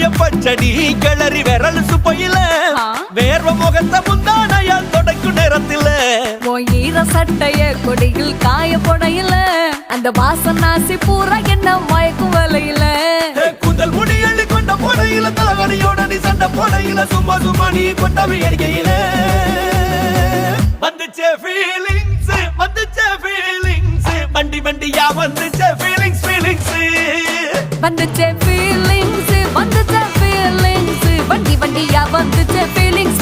வெங்காய பச்சடி கிளறி விரல் சுப்பையில வேர்வ முகத்த முந்தானையால் தொடக்கும் நேரத்தில ஈர சட்டைய கொடியில் காய பொடையில அந்த வாசனாசி பூரா என்ன மயக்கும் வலையில கூந்தல் முடி அள்ளி கொண்ட போடையில தலகடியோட நீ சண்டை போடையில சும்மா சும்மா நீ கொண்டவை எரிக்கையில வந்துச்சே ஃபீலிங்ஸ் வந்துச்சே ஃபீலிங்ஸ் வண்டி வண்டியா வந்துச்சே ஃபீலிங்ஸ் ஃபீலிங்ஸ் வந்துச்சே ஃபீலிங்ஸ் வந்துச்சே ஃபீலிங்ஸ் வண்டி வண்டியா வந்துச்சே ஃபீலிங்ஸ்